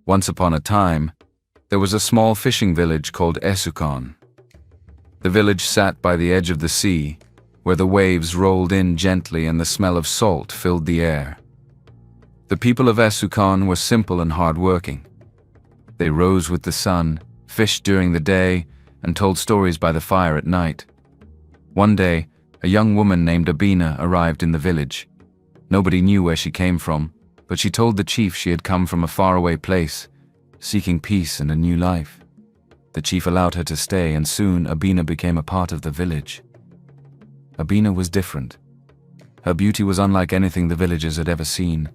Once upon a time, there was a small fishing village called Esukon. The village sat by the edge of the sea, where the waves rolled in gently and the smell of salt filled the air. The people of Esukon were simple and hard-working. They rose with the sun, fished during the day, and told stories by the fire at night. One day, a young woman named Abina arrived in the village. Nobody knew where she came from, but she told the chief she had come from a faraway place, seeking peace and a new life. The chief allowed her to stay, and soon Abina became a part of the village. Abina was different. Her beauty was unlike anything the villagers had ever seen.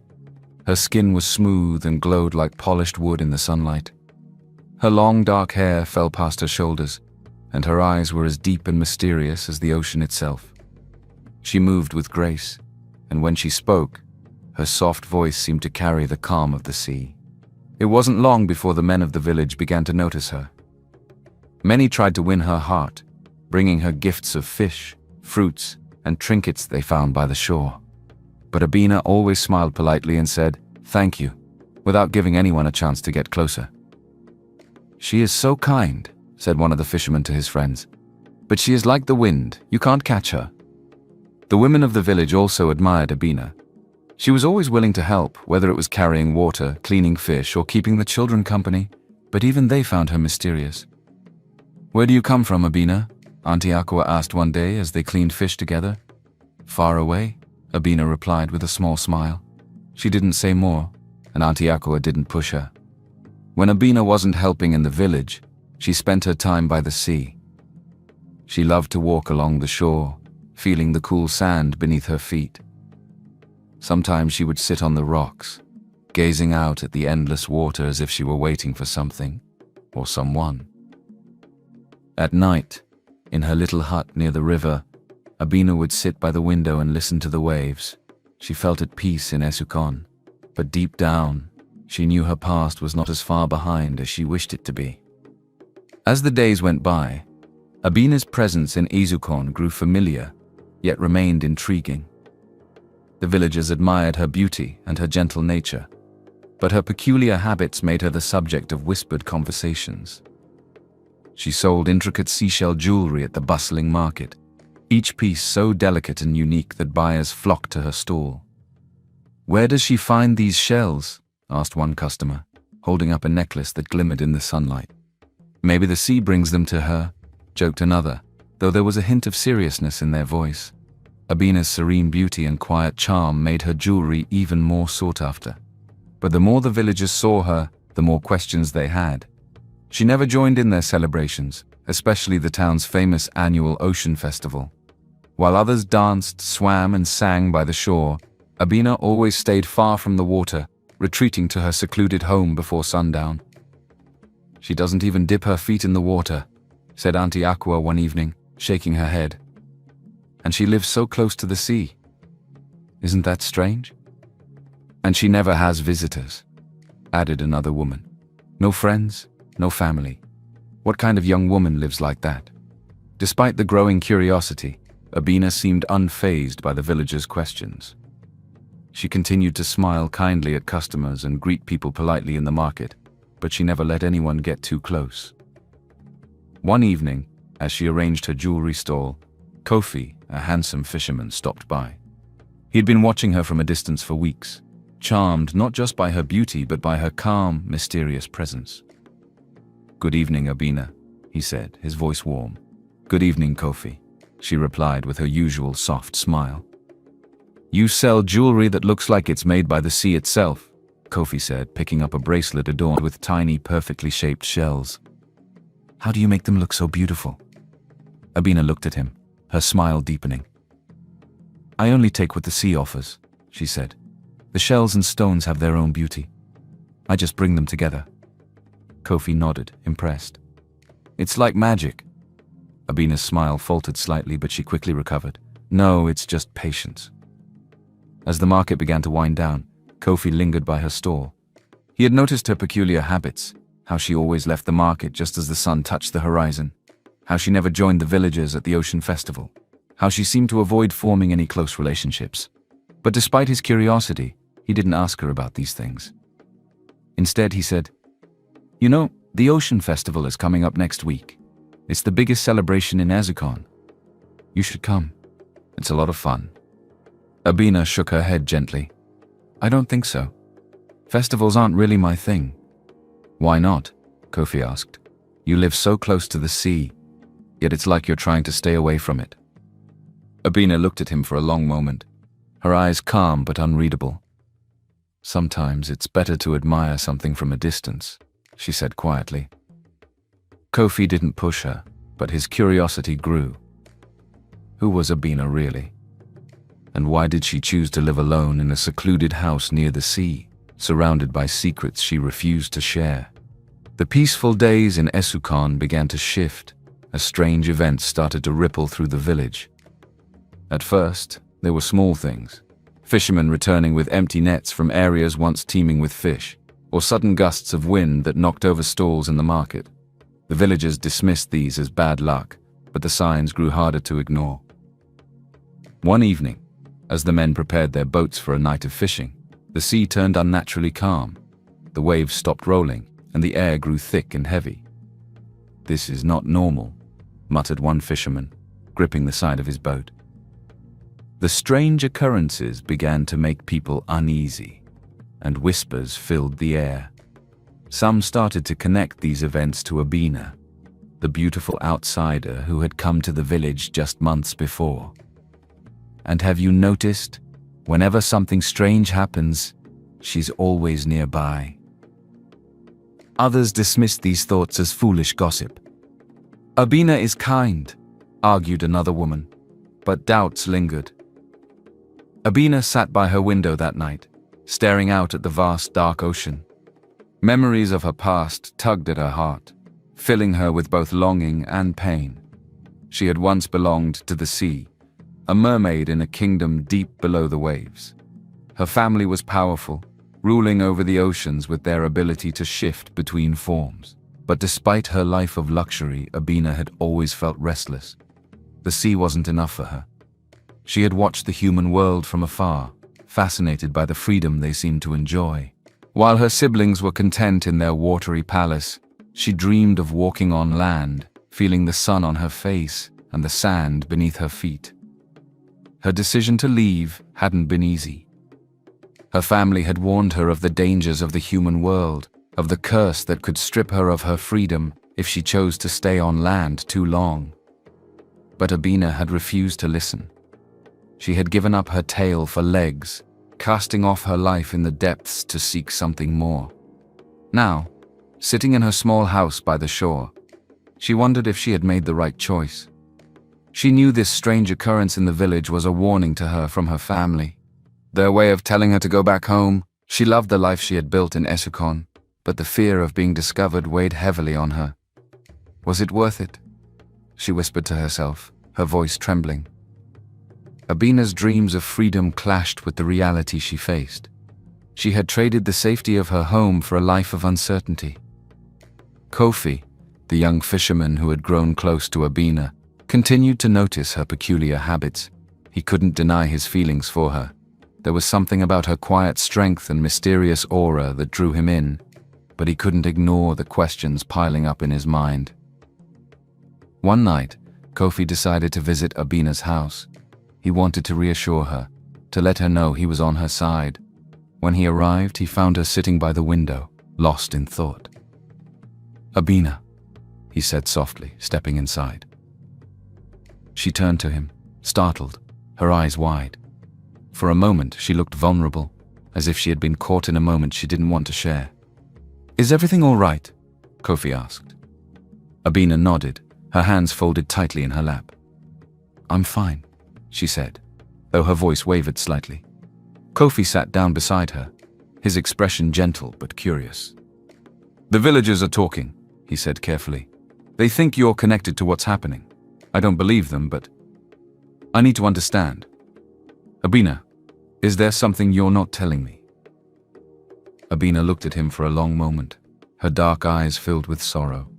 Her skin was smooth and glowed like polished wood in the sunlight. Her long dark hair fell past her shoulders, and her eyes were as deep and mysterious as the ocean itself. She moved with grace, and when she spoke, her soft voice seemed to carry the calm of the sea. It wasn't long before the men of the village began to notice her. Many tried to win her heart, bringing her gifts of fish, fruits, and trinkets they found by the shore. But Abina always smiled politely and said, "Thank you," without giving anyone a chance to get closer. "She is so kind," said one of the fishermen to his friends. "But she is like the wind, you can't catch her." The women of the village also admired Abina. She was always willing to help, whether it was carrying water, cleaning fish, or keeping the children company, but even they found her mysterious. "Where do you come from, Abina?" Auntie Aqua asked one day as they cleaned fish together. "Far away," Abina replied with a small smile. She didn't say more, and Auntie Aqua didn't push her. When Abina wasn't helping in the village, she spent her time by the sea. She loved to walk along the shore, feeling the cool sand beneath her feet. Sometimes she would sit on the rocks, gazing out at the endless water as if she were waiting for something or someone. At night, in her little hut near the river, Abina would sit by the window and listen to the waves. She felt at peace in Esukon, but deep down, she knew her past was not as far behind as she wished it to be. As the days went by, Abina's presence in Esukon grew familiar, yet remained intriguing. The villagers admired her beauty and her gentle nature, but her peculiar habits made her the subject of whispered conversations. She sold intricate seashell jewelry at the bustling market, each piece so delicate and unique that buyers flocked to her stall. "Where does she find these shells?" asked one customer, holding up a necklace that glimmered in the sunlight. "Maybe the sea brings them to her," joked another, though there was a hint of seriousness in their voice. Abina's serene beauty and quiet charm made her jewelry even more sought after. But the more the villagers saw her, the more questions they had. She never joined in their celebrations, especially the town's famous annual ocean festival. While others danced, swam, and sang by the shore, Abina always stayed far from the water, retreating to her secluded home before sundown. "She doesn't even dip her feet in the water," said Auntie Aqua one evening, shaking her head. "And she lives so close to the sea. Isn't that strange?" "And she never has visitors," added another woman. "No friends, no family. What kind of young woman lives like that?" Despite the growing curiosity, Abina seemed unfazed by the villagers' questions. She continued to smile kindly at customers and greet people politely in the market, but she never let anyone get too close. One evening, as she arranged her jewelry stall, Kofi, a handsome fisherman, stopped by. He had been watching her from a distance for weeks, charmed not just by her beauty but by her calm, mysterious presence. "Good evening, Abina," he said, his voice warm. "Good evening, Kofi," she replied with her usual soft smile. "You sell jewelry that looks like it's made by the sea itself," Kofi said, picking up a bracelet adorned with tiny, perfectly shaped shells. "How do you make them look so beautiful?" Abina looked at him, her smile deepening. "I only take what the sea offers," she said. "The shells and stones have their own beauty. I just bring them together." Kofi nodded, impressed. "It's like magic." Abina's smile faltered slightly, but she quickly recovered. "No, it's just patience." As the market began to wind down, Kofi lingered by her stall. He had noticed her peculiar habits, how she always left the market just as the sun touched the horizon, how she never joined the villagers at the ocean festival, how she seemed to avoid forming any close relationships. But despite his curiosity, he didn't ask her about these things. Instead, he said, You know, the Ocean Festival is coming up next week. It's the biggest celebration in Ezukon. You should come. It's a lot of fun. Abina shook her head gently. I don't think so. Festivals aren't really my thing. Why not? Kofi asked. You live so close to the sea, yet it's like you're trying to stay away from it. Abina looked at him for a long moment, her eyes calm but unreadable. Sometimes it's better to admire something from a distance, she said quietly. Kofi didn't push her, but his curiosity grew. Who was Abina really? And why did she choose to live alone in a secluded house near the sea, surrounded by secrets she refused to share? The peaceful days in Ezukon began to shift as strange events started to ripple through the village. At first, there were small things. Fishermen returning with empty nets from areas once teeming with fish, or sudden gusts of wind that knocked over stalls in the market. The villagers dismissed these as bad luck, but the signs grew harder to ignore. One evening, as the men prepared their boats for a night of fishing, the sea turned unnaturally calm. The waves stopped rolling, and the air grew thick and heavy. This is not normal, muttered one fisherman, gripping the side of his boat. The strange occurrences began to make people uneasy, and whispers filled the air. Some started to connect these events to Abina, the beautiful outsider who had come to the village just months before. And have you noticed, whenever something strange happens, she's always nearby? Others dismissed these thoughts as foolish gossip. Abina is kind, argued another woman, but doubts lingered. Abina sat by her window that night, staring out at the vast dark ocean. Memories of her past tugged at her heart, filling her with both longing and pain. She had once belonged to the sea, a mermaid in a kingdom deep below the waves. Her family was powerful, ruling over the oceans with their ability to shift between forms. But despite her life of luxury, Abina had always felt restless. The sea wasn't enough for her. She had watched the human world from afar, fascinated by the freedom they seemed to enjoy. While her siblings were content in their watery palace, she dreamed of walking on land, feeling the sun on her face and the sand beneath her feet. Her decision to leave hadn't been easy. Her family had warned her of the dangers of the human world, of the curse that could strip her of her freedom if she chose to stay on land too long. But Abina had refused to listen. She had given up her tail for legs, casting off her life in the depths to seek something more. Now, sitting in her small house by the shore, she wondered if she had made the right choice. She knew this strange occurrence in the village was a warning to her from her family. Their way of telling her to go back home. She loved the life she had built in Ezukon, but the fear of being discovered weighed heavily on her. Was it worth it? She whispered to herself, her voice trembling. Abina's dreams of freedom clashed with the reality she faced. She had traded the safety of her home for a life of uncertainty. Kofi, the young fisherman who had grown close to Abina, continued to notice her peculiar habits. He couldn't deny his feelings for her. There was something about her quiet strength and mysterious aura that drew him in, but he couldn't ignore the questions piling up in his mind. One night, Kofi decided to visit Abina's house. He wanted to reassure her, to let her know he was on her side. When he arrived, he found her sitting by the window, lost in thought. "Abina," he said softly, stepping inside. She turned to him, startled, her eyes wide. For a moment, she looked vulnerable, as if she had been caught in a moment she didn't want to share. "Is everything all right?" Kofi asked. Abina nodded, her hands folded tightly in her lap. "I'm fine," she said, though her voice wavered slightly. Kofi sat down beside her, his expression gentle but curious. "The villagers are talking," he said carefully. "They think you're connected to what's happening. I don't believe them, but I need to understand. Abina, is there something you're not telling me?" Abina looked at him for a long moment, her dark eyes filled with sorrow.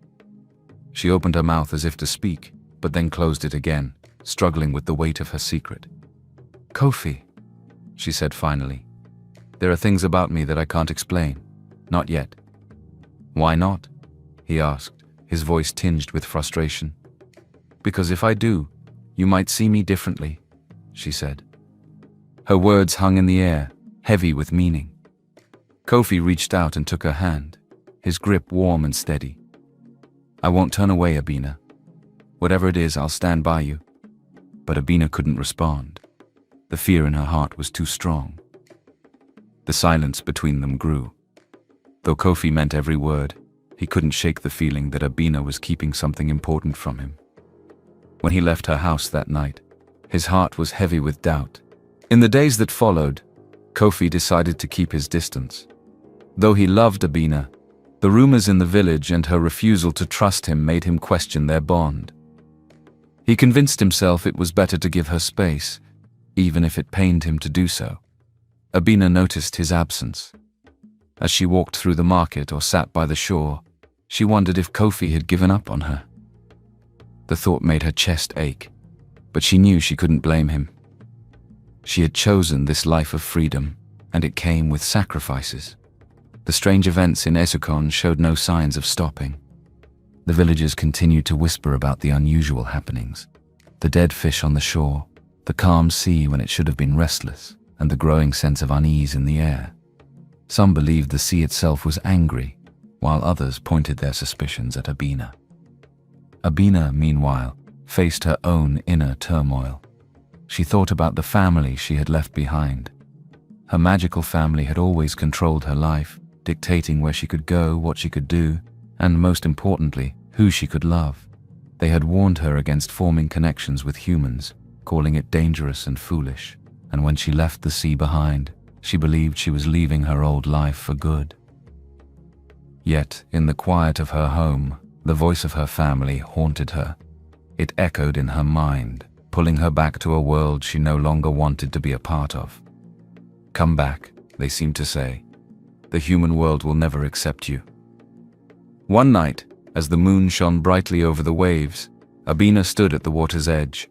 She opened her mouth as if to speak, but then closed it again, struggling with the weight of her secret. "Kofi," she said finally, "there are things about me that I can't explain. Not yet." "Why not?" he asked, his voice tinged with frustration. Because if I do, you might see me differently, she said. Her words hung in the air, heavy with meaning. Kofi reached out and took her hand, his grip warm and steady. I won't turn away, Abina. Whatever it is, I'll stand by you. But Abina couldn't respond. The fear in her heart was too strong. The silence between them grew. Though Kofi meant every word, he couldn't shake the feeling that Abina was keeping something important from him. When he left her house that night, his heart was heavy with doubt. In the days that followed, Kofi decided to keep his distance. Though he loved Abina, the rumors in the village and her refusal to trust him made him question their bond. He convinced himself it was better to give her space, even if it pained him to do so. Abina noticed his absence. As she walked through the market or sat by the shore, she wondered if Kofi had given up on her. The thought made her chest ache, but she knew she couldn't blame him. She had chosen this life of freedom, and it came with sacrifices. The strange events in Esukon showed no signs of stopping. The villagers continued to whisper about the unusual happenings. The dead fish on the shore, the calm sea when it should have been restless, and the growing sense of unease in the air. Some believed the sea itself was angry, while others pointed their suspicions at Abina. Abina, meanwhile, faced her own inner turmoil. She thought about the family she had left behind. Her magical family had always controlled her life, dictating where she could go, what she could do, and most importantly, who she could love. They had warned her against forming connections with humans, calling it dangerous and foolish, and when she left the sea behind, she believed she was leaving her old life for good. Yet, in the quiet of her home, the voice of her family haunted her. It echoed in her mind, pulling her back to a world she no longer wanted to be a part of. Come back, they seemed to say. The human world will never accept you. One night, as the moon shone brightly over the waves, Abina stood at the water's edge.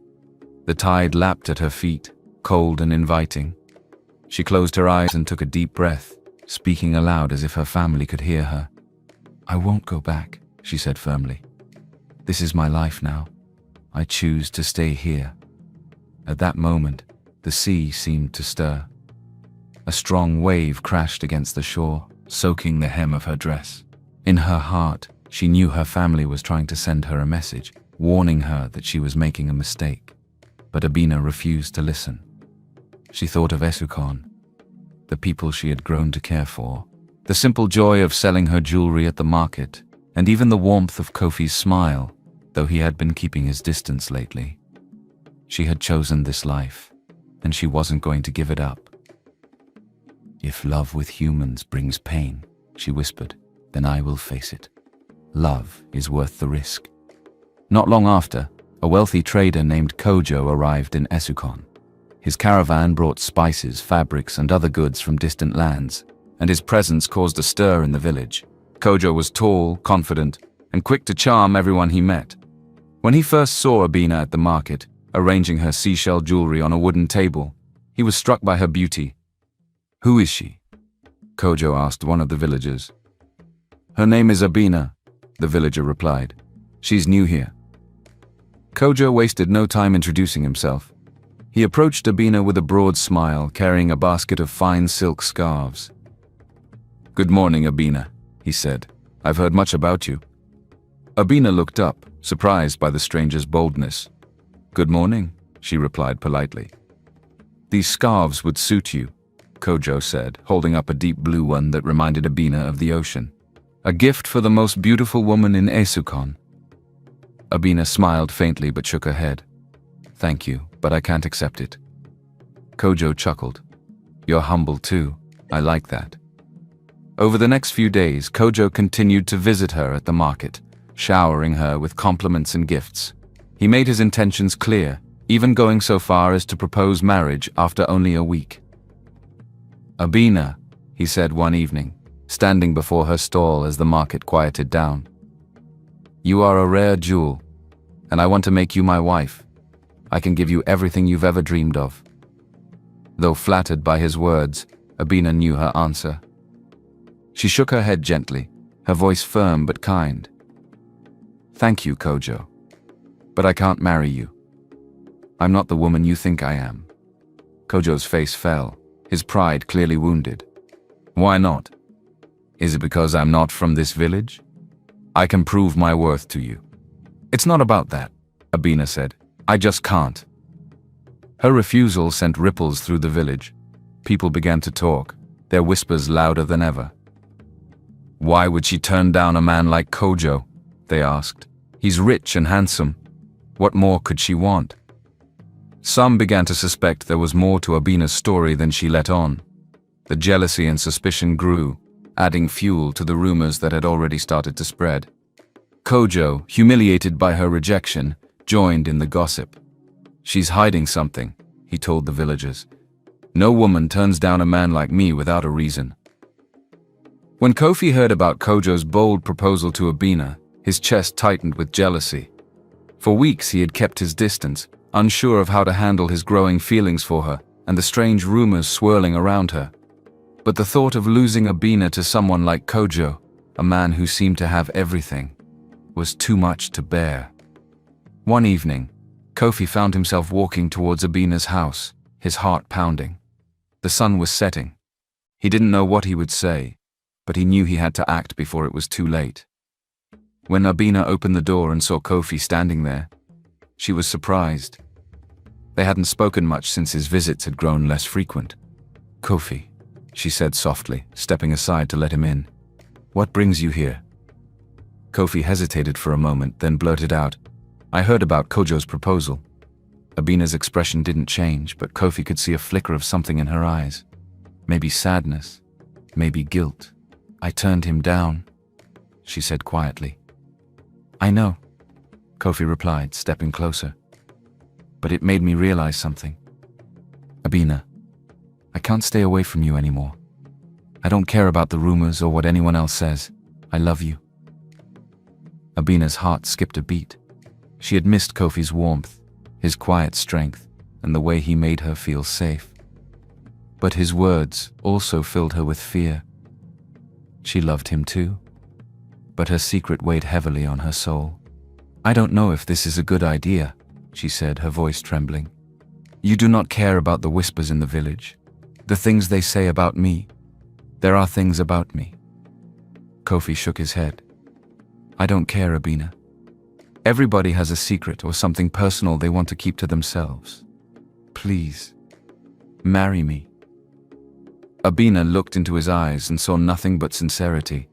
The tide lapped at her feet, cold and inviting. She closed her eyes and took a deep breath, speaking aloud as if her family could hear her. I won't go back, she said firmly. This is my life now. I choose to stay here. At that moment, the sea seemed to stir. A strong wave crashed against the shore, soaking the hem of her dress. In her heart, she knew her family was trying to send her a message, warning her that she was making a mistake. But Abina refused to listen. She thought of Esukon, the people she had grown to care for, the simple joy of selling her jewelry at the market, and even the warmth of Kofi's smile, though he had been keeping his distance lately. She had chosen this life, and she wasn't going to give it up. If love with humans brings pain, she whispered, then I will face it. Love is worth the risk. Not long after, a wealthy trader named Kojo arrived in Esukon. His caravan brought spices, fabrics, and other goods from distant lands, and his presence caused a stir in the village. Kojo was tall, confident, and quick to charm everyone he met. When he first saw Abina at the market, arranging her seashell jewelry on a wooden table, he was struck by her beauty. Who is she? Kojo asked one of the villagers. Her name is Abina, the villager replied. She's new here. Kojo wasted no time introducing himself. He approached Abina with a broad smile, carrying a basket of fine silk scarves. Good morning, Abina, he said. I've heard much about you. Abina looked up, surprised by the stranger's boldness. Good morning, she replied politely. These scarves would suit you, Kojo said, holding up a deep blue one that reminded Abina of the ocean. A gift for the most beautiful woman in Esukon. Abina smiled faintly but shook her head. Thank you, but I can't accept it. Kojo chuckled. You're humble too. I like that. Over the next few days, Kojo continued to visit her at the market, showering her with compliments and gifts. He made his intentions clear, even going so far as to propose marriage after only a week. Abina, he said one evening, standing before her stall as the market quieted down. You are a rare jewel, and I want to make you my wife. I can give you everything you've ever dreamed of. Though flattered by his words, Abina knew her answer. She shook her head gently, her voice firm but kind. Thank you, Kojo. But I can't marry you. I'm not the woman you think I am. Kojo's face fell, his pride clearly wounded. Why not? Is it because I'm not from this village? I can prove my worth to you. It's not about that, Abina said. I just can't. Her refusal sent ripples through the village. People began to talk, their whispers louder than ever. Why would she turn down a man like Kojo? They asked. He's rich and handsome. What more could she want? Some began to suspect there was more to Abina's story than she let on. The jealousy and suspicion grew, adding fuel to the rumors that had already started to spread. Kojo, humiliated by her rejection, joined in the gossip. She's hiding something, he told the villagers. No woman turns down a man like me without a reason. When Kofi heard about Kojo's bold proposal to Abina, his chest tightened with jealousy. For weeks he had kept his distance, unsure of how to handle his growing feelings for her and the strange rumors swirling around her. But the thought of losing Abina to someone like Kojo, a man who seemed to have everything, was too much to bear. One evening, Kofi found himself walking towards Abina's house, his heart pounding. The sun was setting. He didn't know what he would say, but he knew he had to act before it was too late. When Abina opened the door and saw Kofi standing there, she was surprised. They hadn't spoken much since his visits had grown less frequent. Kofi, she said softly, stepping aside to let him in. What brings you here? Kofi hesitated for a moment, then blurted out, I heard about Kojo's proposal. Abina's expression didn't change, but Kofi could see a flicker of something in her eyes. Maybe sadness, maybe guilt. I turned him down, she said quietly. I know, Kofi replied, stepping closer. But it made me realize something. Abina, I can't stay away from you anymore. I don't care about the rumors or what anyone else says. I love you. Abina's heart skipped a beat. She had missed Kofi's warmth, his quiet strength, and the way he made her feel safe. But his words also filled her with fear. She loved him too, but her secret weighed heavily on her soul. I don't know if this is a good idea, she said, her voice trembling. You do not care about the whispers in the village, the things they say about me. There are things about me. Kofi shook his head. I don't care, Abina. Everybody has a secret or something personal they want to keep to themselves. Please, marry me. Abina looked into his eyes and saw nothing but sincerity.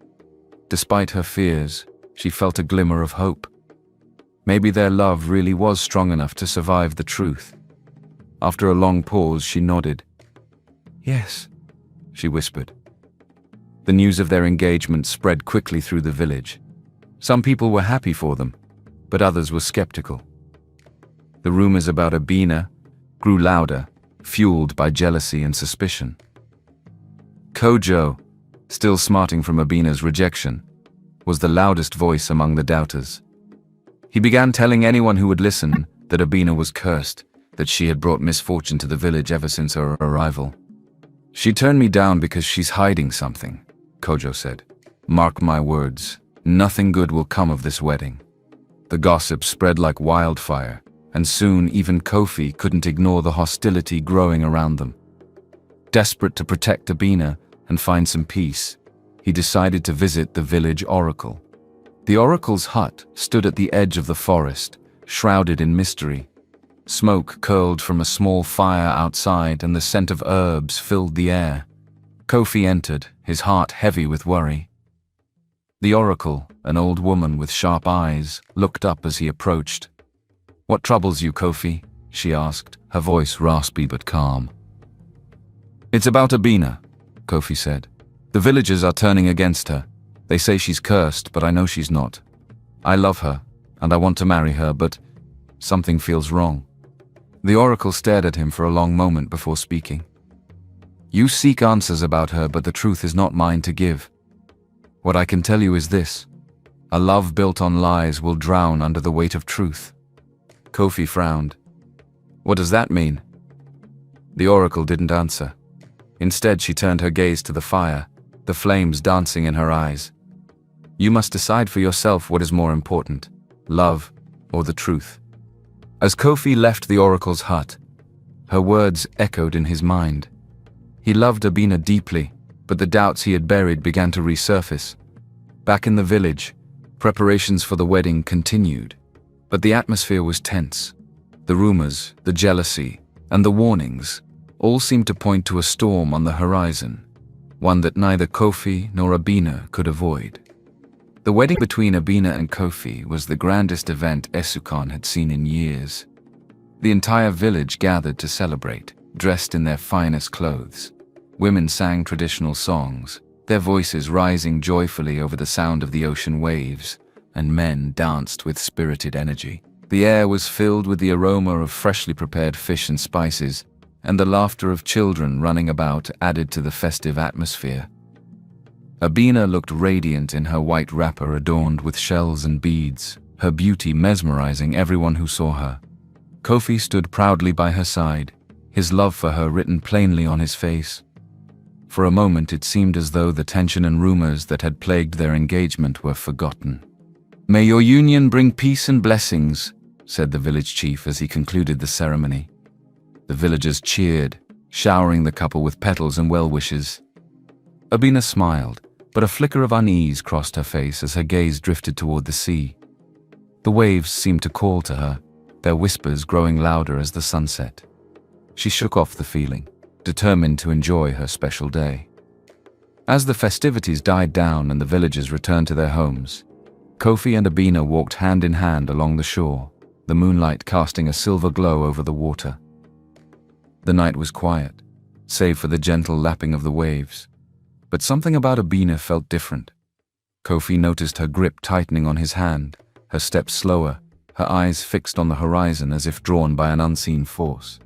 Despite her fears, she felt a glimmer of hope. Maybe their love really was strong enough to survive the truth. After a long pause, she nodded. Yes, she whispered. The news of their engagement spread quickly through the village. Some people were happy for them, but others were skeptical. The rumors about Abina grew louder, fueled by jealousy and suspicion. Kojo, still smarting from Abina's rejection, was the loudest voice among the doubters. He began telling anyone who would listen that Abina was cursed, that she had brought misfortune to the village ever since her arrival. She turned me down because she's hiding something, Kojo said. Mark my words, nothing good will come of this wedding. The gossip spread like wildfire, and soon even Kofi couldn't ignore the hostility growing around them. Desperate to protect Abina and find some peace, he decided to visit the village oracle. The oracle's hut stood at the edge of the forest, shrouded in mystery. Smoke curled from a small fire outside and the scent of herbs filled the air. Kofi entered, his heart heavy with worry. The oracle, an old woman with sharp eyes, looked up as he approached. What troubles you, Kofi? She asked, her voice raspy but calm. It's about Abina, Kofi said. The villagers are turning against her. They say she's cursed, but I know she's not. I love her, and I want to marry her, but something feels wrong. The oracle stared at him for a long moment before speaking. You seek answers about her, but the truth is not mine to give. What I can tell you is this. A love built on lies will drown under the weight of truth. Kofi frowned. What does that mean? The oracle didn't answer. Instead, she turned her gaze to the fire, the flames dancing in her eyes. You must decide for yourself what is more important, love, or the truth. As Kofi left the oracle's hut, her words echoed in his mind. He loved Abina deeply, but the doubts he had buried began to resurface. Back in the village, preparations for the wedding continued, but the atmosphere was tense. The rumors, the jealousy, and the warnings all seemed to point to a storm on the horizon, one that neither Kofi nor Abina could avoid. The wedding between Abina and Kofi was the grandest event Esukon had seen in years. The entire village gathered to celebrate, dressed in their finest clothes. Women sang traditional songs, their voices rising joyfully over the sound of the ocean waves, and men danced with spirited energy. The air was filled with the aroma of freshly prepared fish and spices, and the laughter of children running about added to the festive atmosphere. Abina looked radiant in her white wrapper adorned with shells and beads, her beauty mesmerizing everyone who saw her. Kofi stood proudly by her side, his love for her written plainly on his face. For a moment it seemed as though the tension and rumors that had plagued their engagement were forgotten. "May your union bring peace and blessings," said the village chief as he concluded the ceremony. The villagers cheered, showering the couple with petals and well-wishes. Abina smiled, but a flicker of unease crossed her face as her gaze drifted toward the sea. The waves seemed to call to her, their whispers growing louder as the sun set. She shook off the feeling, determined to enjoy her special day. As the festivities died down and the villagers returned to their homes, Kofi and Abina walked hand in hand along the shore, the moonlight casting a silver glow over the water. The night was quiet, save for the gentle lapping of the waves. But something about Abina felt different. Kofi noticed her grip tightening on his hand, her steps slower, her eyes fixed on the horizon as if drawn by an unseen force.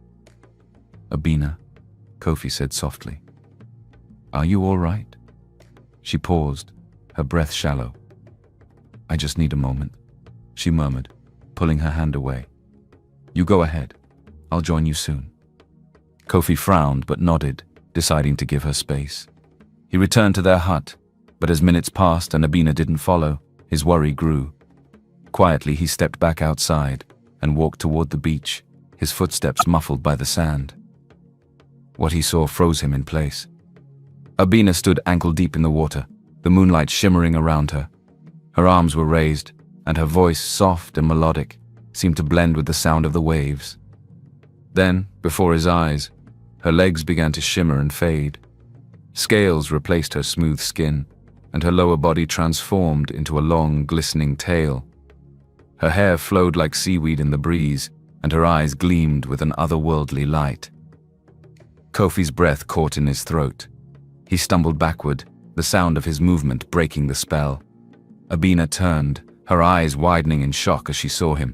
"Abina," Kofi said softly. "Are you all right?" She paused, her breath shallow. "I just need a moment," she murmured, pulling her hand away. "You go ahead. I'll join you soon." Kofi frowned but nodded, deciding to give her space. He returned to their hut, but as minutes passed and Abina didn't follow, his worry grew. Quietly he stepped back outside and walked toward the beach, his footsteps muffled by the sand. What he saw froze him in place. Abina stood ankle-deep in the water, the moonlight shimmering around her. Her arms were raised, and her voice, soft and melodic, seemed to blend with the sound of the waves. Then, before his eyes, her legs began to shimmer and fade. Scales replaced her smooth skin, and her lower body transformed into a long, glistening tail. Her hair flowed like seaweed in the breeze, and her eyes gleamed with an otherworldly light. Kofi's breath caught in his throat. He stumbled backward, the sound of his movement breaking the spell. Abina turned, her eyes widening in shock as she saw him.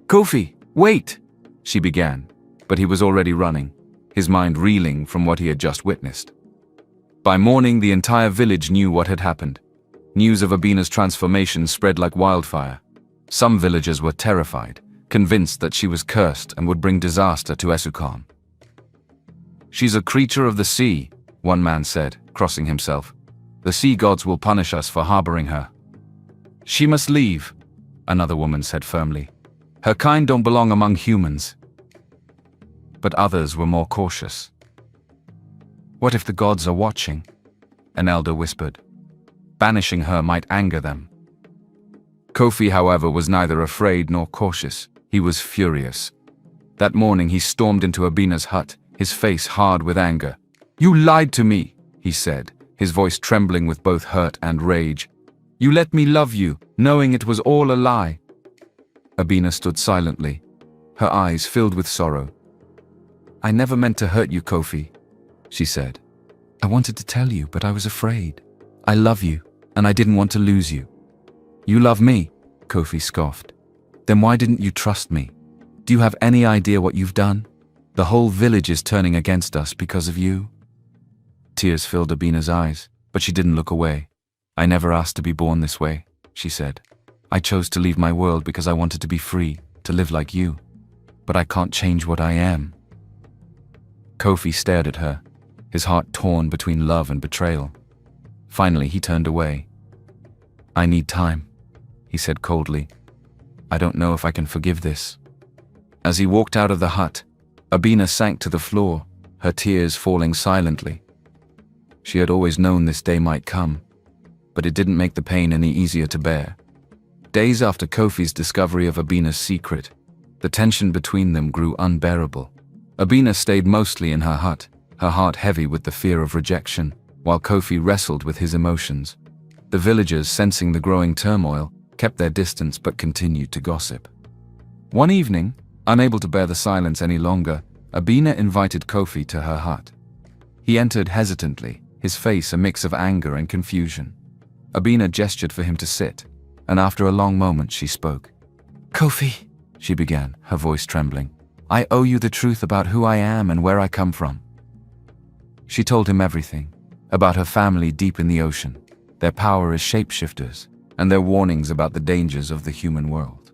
"Kofi, wait!" she began, but he was already running, his mind reeling from what he had just witnessed. By morning, the entire village knew what had happened. News of Abina's transformation spread like wildfire. Some villagers were terrified, convinced that she was cursed and would bring disaster to Esukon. "She's a creature of the sea," one man said, crossing himself. "The sea gods will punish us for harboring her." "She must leave," another woman said firmly. "Her kind don't belong among humans." But others were more cautious. "What if the gods are watching?" an elder whispered. "Banishing her might anger them." Kofi, however, was neither afraid nor cautious. He was furious. That morning he stormed into Abina's hut, his face hard with anger. "You lied to me," he said, his voice trembling with both hurt and rage. "You let me love you, knowing it was all a lie." Abina stood silently, her eyes filled with sorrow. "I never meant to hurt you, Kofi," she said. "I wanted to tell you, but I was afraid. I love you, and I didn't want to lose you." "You love me?" Kofi scoffed. "Then why didn't you trust me? Do you have any idea what you've done? The whole village is turning against us because of you." Tears filled Abina's eyes, but she didn't look away. "I never asked to be born this way," she said. "I chose to leave my world because I wanted to be free, to live like you. But I can't change what I am." Kofi stared at her, his heart torn between love and betrayal. Finally, he turned away. "I need time," he said coldly. I don't know if I can forgive this." As he walked out of the hut, Abina sank to the floor, her tears falling silently. She had always known this day might come, but it didn't make the pain any easier to bear. Days after Kofi's discovery of Abina's secret, the tension between them grew unbearable. Abina stayed mostly in her hut, her heart heavy with the fear of rejection, while Kofi wrestled with his emotions. The villagers, sensing the growing turmoil, kept their distance but continued to gossip. One evening, unable to bear the silence any longer, Abina invited Kofi to her hut. He entered hesitantly, his face a mix of anger and confusion. Abina gestured for him to sit, and after a long moment she spoke. "Kofi," she began, her voice trembling, "I owe you the truth about who I am and where I come from." She told him everything, about her family deep in the ocean, their power as shapeshifters, and their warnings about the dangers of the human world.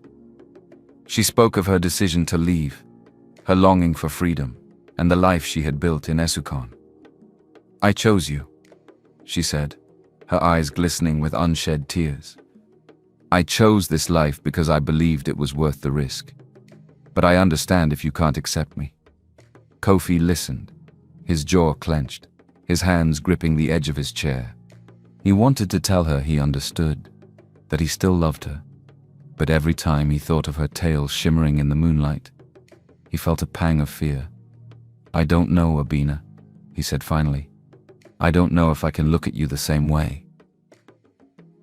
She spoke of her decision to leave, her longing for freedom, and the life she had built in Esukon. "I chose you," she said, her eyes glistening with unshed tears. "I chose this life because I believed it was worth the risk. But I understand if you can't accept me." Kofi listened, his jaw clenched, his hands gripping the edge of his chair. He wanted to tell her he understood, that he still loved her, but every time he thought of her tail shimmering in the moonlight, he felt a pang of fear. "I don't know, Abina," he said finally. "I don't know if I can look at you the same way."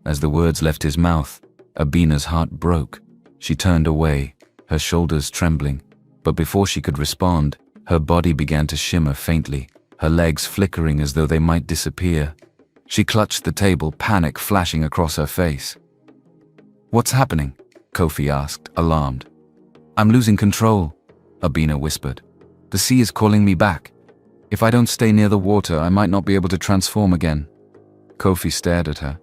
As the words left his mouth, Abina's heart broke. She turned away, her shoulders trembling, but before she could respond, her body began to shimmer faintly, her legs flickering as though they might disappear. She clutched the table, panic flashing across her face. "What's happening?" Kofi asked, alarmed. "I'm losing control," Abina whispered. "The sea is calling me back. If I don't stay near the water, I might not be able to transform again." Kofi stared at her,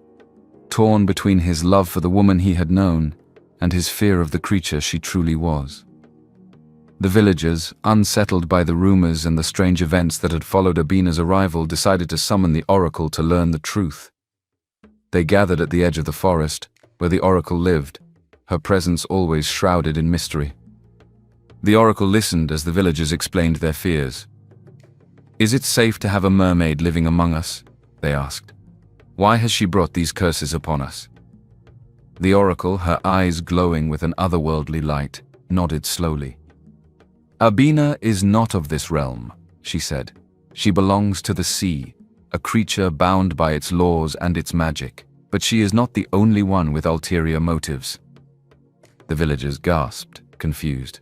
torn between his love for the woman he had known and his fear of the creature she truly was. The villagers, unsettled by the rumors and the strange events that had followed Abina's arrival, decided to summon the oracle to learn the truth. They gathered at the edge of the forest, where the oracle lived, her presence always shrouded in mystery. The oracle listened as the villagers explained their fears. "Is it safe to have a mermaid living among us?" they asked. "Why has she brought these curses upon us?" The oracle, her eyes glowing with an otherworldly light, nodded slowly. "Abina is not of this realm," she said. "She belongs to the sea, a creature bound by its laws and its magic, but she is not the only one with ulterior motives." The villagers gasped, confused.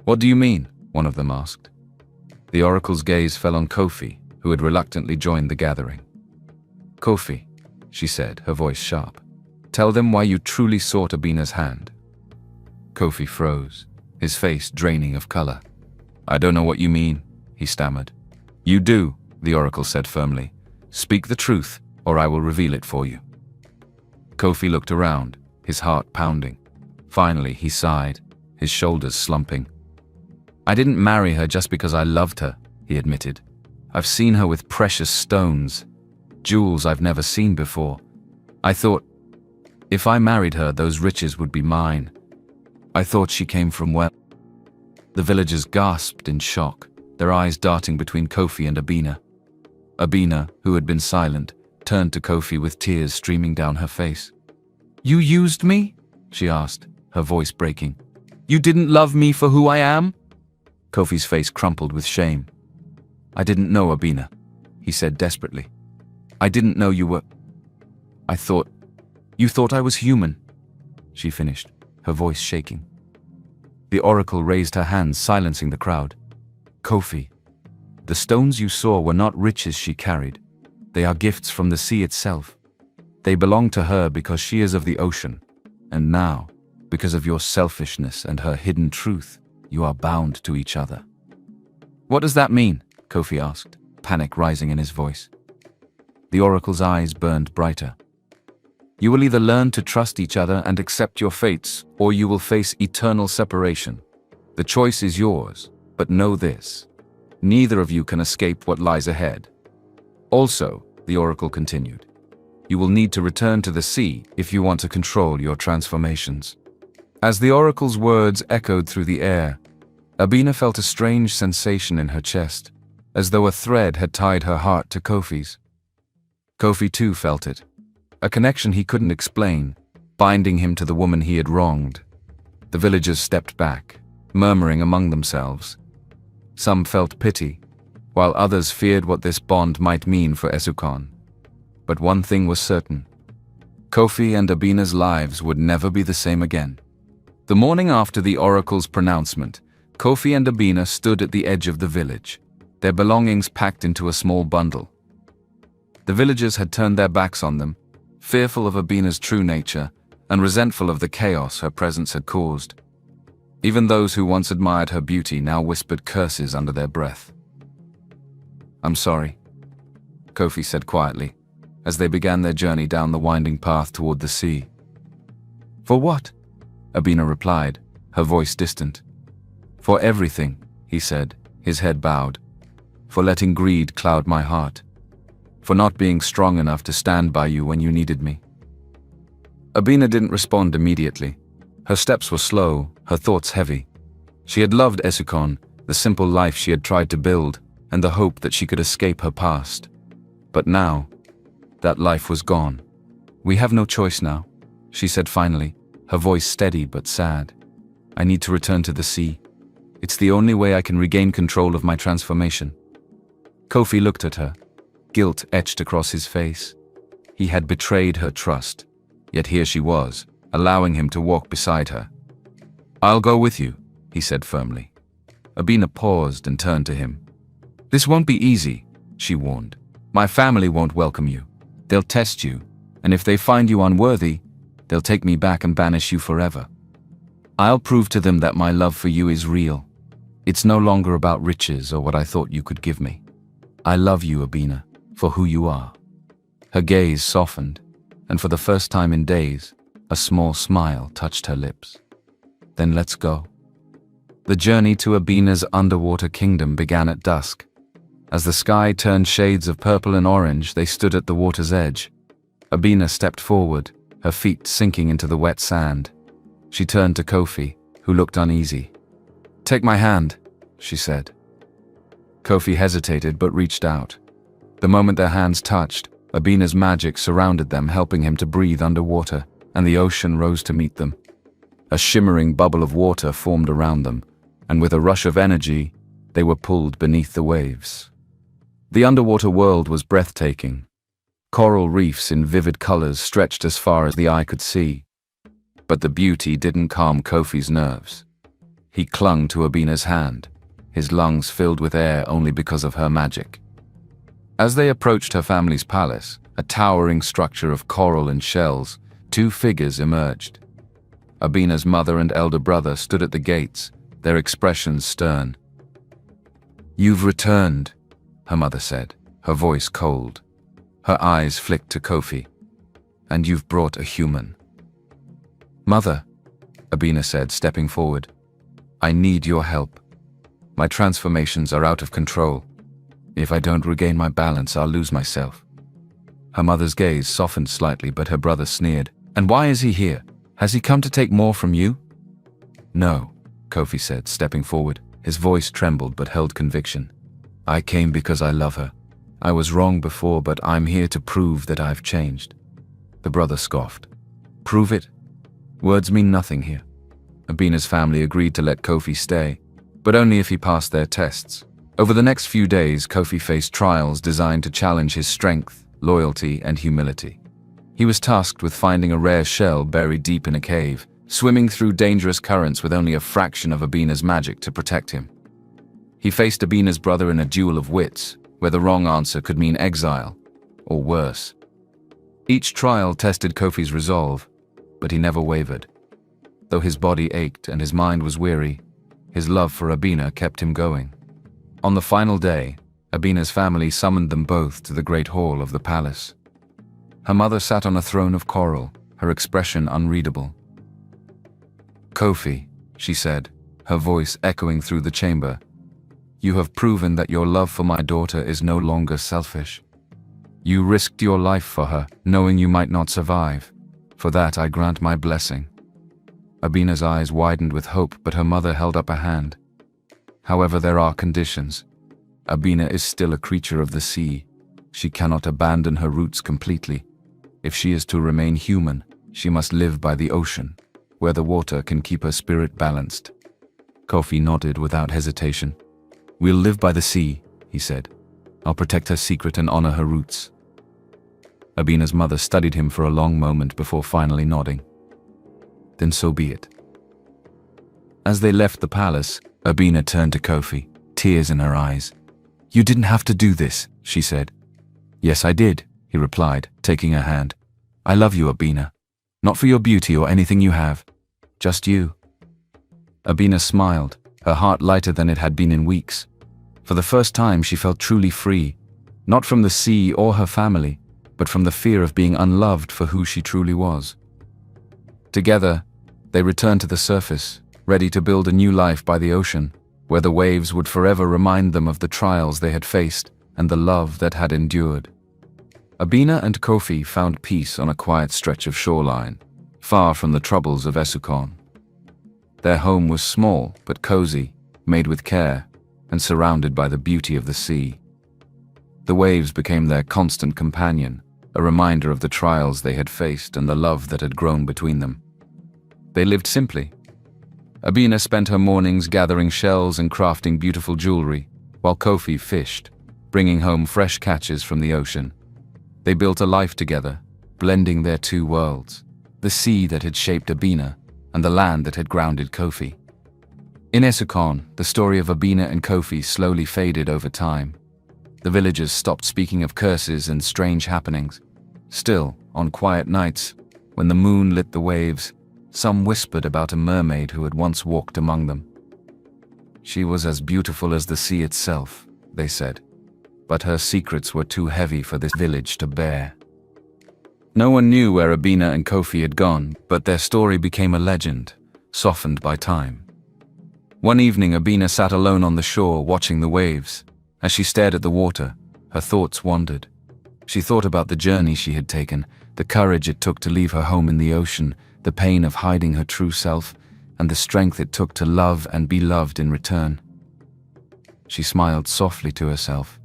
"What do you mean?" one of them asked. The oracle's gaze fell on Kofi, who had reluctantly joined the gathering. "Kofi," she said, her voice sharp, "tell them why you truly sought Abina's hand." Kofi froze, his face draining of color. "I don't know what you mean," he stammered. "You do," the oracle said firmly. "Speak the truth, or I will reveal it for you." Kofi looked around, his heart pounding. Finally, he sighed, his shoulders slumping. "I didn't marry her just because I loved her," he admitted. "I've seen her with precious stones, jewels I've never seen before. I thought, if I married her, those riches would be mine. I thought she came from well." The villagers gasped in shock, their eyes darting between Kofi and Abina. Abina, who had been silent, turned to Kofi with tears streaming down her face. "You used me?" she asked, her voice breaking. "You didn't love me for who I am?" Kofi's face crumpled with shame. "I didn't know, Abina," he said desperately. "I didn't know you were... You thought I was human," she finished, her voice shaking. The oracle raised her hands, silencing the crowd. "Kofi, the stones you saw were not riches she carried. They are gifts from the sea itself. They belong to her because she is of the ocean. And now, because of your selfishness and her hidden truth, you are bound to each other." "What does that mean?" Kofi asked, panic rising in his voice. The oracle's eyes burned brighter. "You will either learn to trust each other and accept your fates, or you will face eternal separation. The choice is yours, but know this: neither of you can escape what lies ahead. Also," the oracle continued, "you will need to return to the sea if you want to control your transformations." As the oracle's words echoed through the air, Abina felt a strange sensation in her chest, as though a thread had tied her heart to Kofi's. Kofi too felt it, a connection he couldn't explain, binding him to the woman he had wronged. The villagers stepped back, murmuring among themselves. Some felt pity, while others feared what this bond might mean for Esukon. But one thing was certain: Kofi and Abina's lives would never be the same again. The morning after the oracle's pronouncement, Kofi and Abina stood at the edge of the village, their belongings packed into a small bundle. The villagers had turned their backs on them, fearful of Abina's true nature and resentful of the chaos her presence had caused. Even those who once admired her beauty now whispered curses under their breath. "I'm sorry," Kofi said quietly, as they began their journey down the winding path toward the sea. "For what?" Abina replied, her voice distant. "For everything," he said, his head bowed. "For letting greed cloud my heart. For not being strong enough to stand by you when you needed me." Abina didn't respond immediately. Her steps were slow, her thoughts heavy. She had loved Esukon, the simple life she had tried to build, and the hope that she could escape her past. But now, that life was gone. "We have no choice now," she said finally, her voice steady but sad. "I need to return to the sea. It's the only way I can regain control of my transformation." Kofi looked at her, guilt etched across his face. He had betrayed her trust, yet here she was, allowing him to walk beside her. "I'll go with you," he said firmly. Abina paused and turned to him. "This won't be easy," she warned. "My family won't welcome you. They'll test you, and if they find you unworthy, they'll take me back and banish you forever. I'll prove to them that my love for you is real. It's no longer about riches or what I thought you could give me. I love you, Abina, for who you are." Her gaze softened, and for the first time in days, a small smile touched her lips. "Then let's go." The journey to Abina's underwater kingdom began at dusk. As the sky turned shades of purple and orange, they stood at the water's edge. Abina stepped forward, her feet sinking into the wet sand. She turned to Kofi, who looked uneasy. "Take my hand," she said. Kofi hesitated but reached out. The moment their hands touched, Abina's magic surrounded them, helping him to breathe underwater, and the ocean rose to meet them. A shimmering bubble of water formed around them, and with a rush of energy, they were pulled beneath the waves. The underwater world was breathtaking. Coral reefs in vivid colors stretched as far as the eye could see. But the beauty didn't calm Kofi's nerves. He clung to Abina's hand, his lungs filled with air only because of her magic. As they approached her family's palace, a towering structure of coral and shells, two figures emerged. Abina's mother and elder brother stood at the gates, their expressions stern. "You've returned," her mother said, her voice cold. Her eyes flicked to Kofi. "And you've brought a human." "Mother," Abina said, stepping forward, "I need your help. My transformations are out of control. If I don't regain my balance, I'll lose myself." Her mother's gaze softened slightly, but her brother sneered. "And why is he here? Has he come to take more from you?" "No," Kofi said, stepping forward. His voice trembled but held conviction. "I came because I love her. I was wrong before, but I'm here to prove that I've changed." The brother scoffed. "Prove it? Words mean nothing here." Abina's family agreed to let Kofi stay, but only if he passed their tests. Over the next few days, Kofi faced trials designed to challenge his strength, loyalty, and humility. He was tasked with finding a rare shell buried deep in a cave, swimming through dangerous currents with only a fraction of Abina's magic to protect him. He faced Abina's brother in a duel of wits, where the wrong answer could mean exile, or worse. Each trial tested Kofi's resolve, but he never wavered. Though his body ached and his mind was weary, his love for Abina kept him going. On the final day, Abina's family summoned them both to the great hall of the palace. Her mother sat on a throne of coral, her expression unreadable. "Kofi," she said, her voice echoing through the chamber, "you have proven that your love for my daughter is no longer selfish. You risked your life for her, knowing you might not survive. For that I grant my blessing." Abina's eyes widened with hope, but her mother held up a hand. However, there are conditions. Abina is still a creature of the sea. She cannot abandon her roots completely. If she is to remain human, she must live by the ocean, where the water can keep her spirit balanced. Kofi nodded without hesitation. "We'll live by the sea," he said. "I'll protect her secret and honor her roots." Abina's mother studied him for a long moment before finally nodding. "Then so be it." As they left the palace, Abina turned to Kofi, tears in her eyes. "You didn't have to do this," she said. "Yes, I did," he replied, taking her hand. "I love you, Abina. Not for your beauty or anything you have. Just you." Abina smiled, her heart lighter than it had been in weeks. For the first time, she felt truly free, not from the sea or her family, but from the fear of being unloved for who she truly was. Together, they returned to the surface, ready to build a new life by the ocean, where the waves would forever remind them of the trials they had faced and the love that had endured. Abina and Kofi found peace on a quiet stretch of shoreline, far from the troubles of Esukon. Their home was small but cozy, made with care, and surrounded by the beauty of the sea. The waves became their constant companion, a reminder of the trials they had faced and the love that had grown between them. They lived simply. Abina spent her mornings gathering shells and crafting beautiful jewelry, while Kofi fished, bringing home fresh catches from the ocean. They built a life together, blending their two worlds, the sea that had shaped Abina and the land that had grounded Kofi. In Esukon, the story of Abina and Kofi slowly faded over time. The villagers stopped speaking of curses and strange happenings. Still, on quiet nights, when the moon lit the waves, some whispered about a mermaid who had once walked among them. She was as beautiful as the sea itself, they said, but her secrets were too heavy for this village to bear. No one knew where Abina and Kofi had gone, but their story became a legend, softened by time. One evening, Abina sat alone on the shore watching the waves. As she stared at the water, her thoughts wandered. She thought about the journey she had taken, the courage it took to leave her home in the ocean, the pain of hiding her true self, and the strength it took to love and be loved in return. She smiled softly to herself.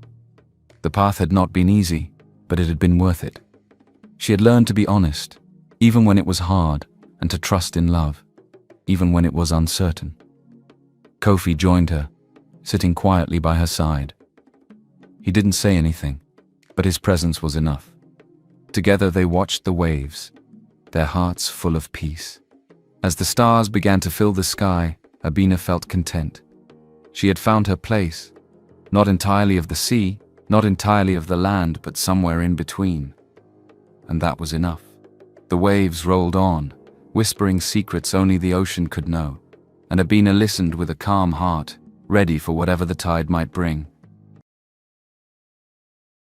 The path had not been easy, but it had been worth it. She had learned to be honest, even when it was hard, and to trust in love, even when it was uncertain. Kofi joined her, sitting quietly by her side. He didn't say anything, but his presence was enough. Together they watched the waves, their hearts full of peace. As the stars began to fill the sky, Abina felt content. She had found her place, not entirely of the sea, not entirely of the land, but somewhere in between. And that was enough. The waves rolled on, whispering secrets only the ocean could know, and Abina listened with a calm heart, ready for whatever the tide might bring.